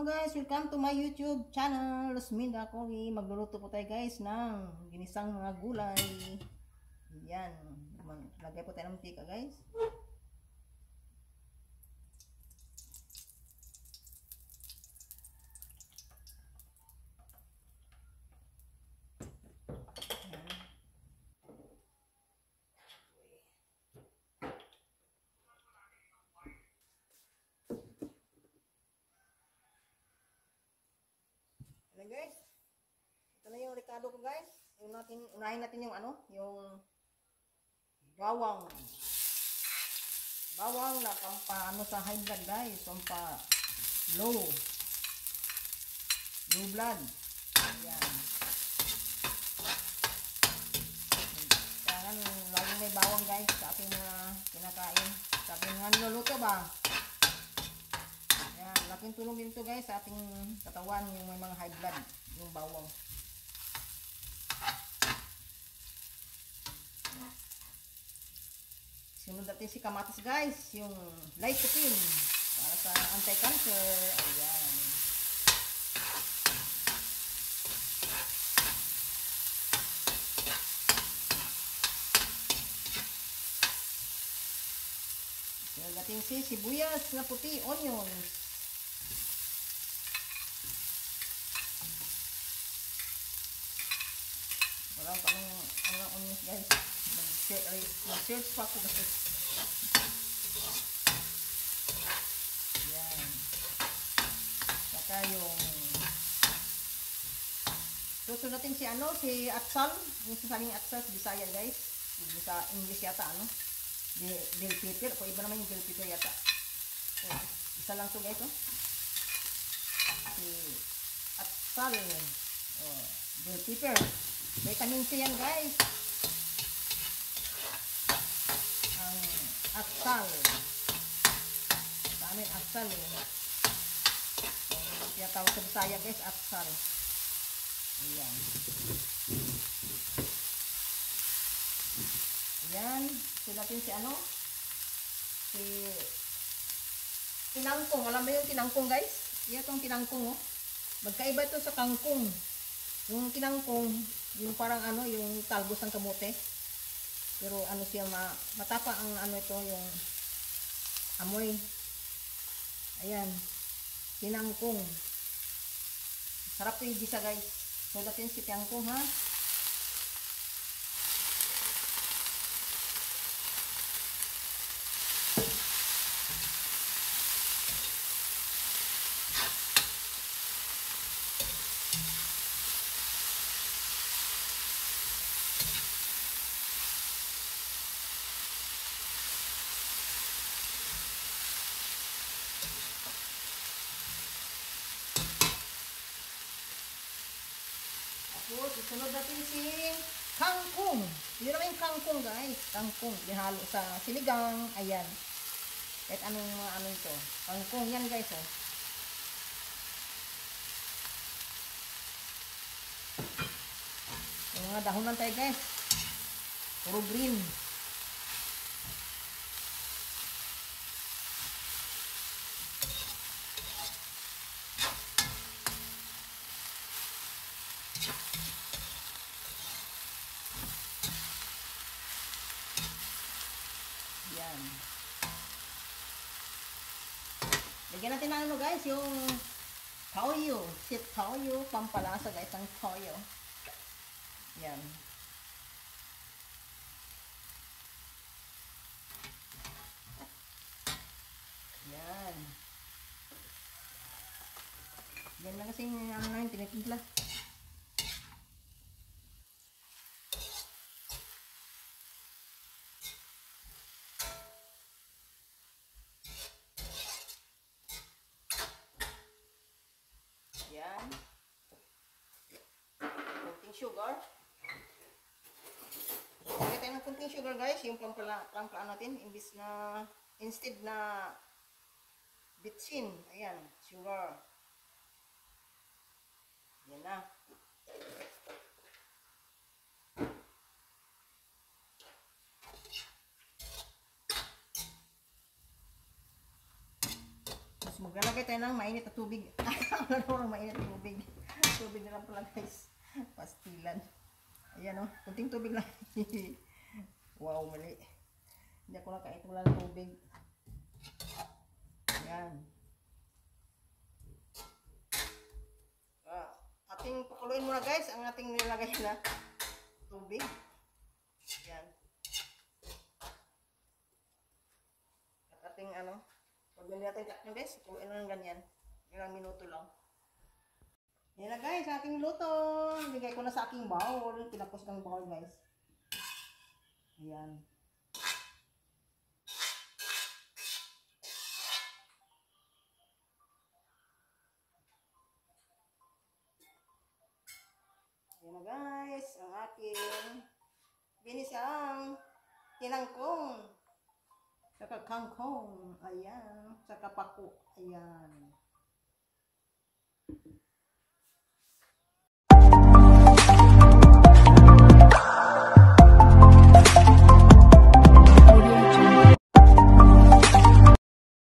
guys, welcome to my YouTube channel, Rosminda Cory. Magluluto po tayo guys ng ginisang mga gulay. Yan, lagay po tayo ng mantika guys. Ayan guys, ito na yung rekado ko guys. Unahin natin yung yung bawang. Bawang na pampa sa high blood guys, pampa low blood. Ayan. Kailangan laging may bawang guys sa ating mga kinakain. Sabi nga niluluto ba? Ayan, laking tulong din ito guys sa ating katawan, yung may mga high blood, yung bawang. Sunod natin si kamatis guys, yung lycopene para sa anti-cancer. Ayan. Sunod natin si sibuyas na puti, onions. Parang anong onions guys. Mag-search pa ako kasi. Yan. Saka yung susunod natin si atsal. Yung sasabing atsal sa Bisaya guys. Sa English yata bell pepper. O iba naman yung bell pepper yata. So, isa lang to guys si atsal. Bell pepper. Vitamin C yan guys. Ang atsal. Sa amin atsal kaya tawag sa Bisaya guys, atsal. Ayan. Ayan. So natin si si tinangkong. Alam mo yung tinangkong guys? Yan itong tinangkong magkaiba ito sa kangkong. Yung tinangkong, yung parang yung talbos ng kamote. Pero siya matapa ang ito, yung amoy. Ayan. Tinangkong. Sarap ito yung gisa guys. So natin si tinangkong ha. Tapos, isunod natin si kangkong. Yun naman yung kangkong guys. Kangkong. Ihalo sa sinigang. Ayan. Kahit anong mga ito. Kangkong yan guys Yung mga dahonan tayo guys. Puro green. Yan. Lagyan natin ng guys, yung toyo. Sweet toyo. Pampalasa guys, ang toyo. Yan. Yan. Yan lang kasi yung tinitimpla. Yan. Kunting sugar. Lagyan tayo ng kunting sugar guys. Yung pamplaan natin. Instead na bitsin. Ayan. Sugar. Yan na. Maglalagay tayo ng mainit na tubig. Wala naman mainit na tubig. Tubig na lang pala guys. Pastilan. Ayan o. Kunting tubig lang. Wow, mali. Hindi ako nakait wala ng tubig. Ayan. Ating pakuluin muna guys ang ating nilagay na tubig. Ayan. At ating ano, pag natin takpan guys, pakuluin lang ganyan. Ilang minuto lang. Yan na guys, ating luto. Ligay ko na sa aking bowl. Tinapos ng bowl guys. Ayan. Yan na guys, ang aking binisang tinangkong. Saka kangkong. Ayan. Saka pako. Ayan.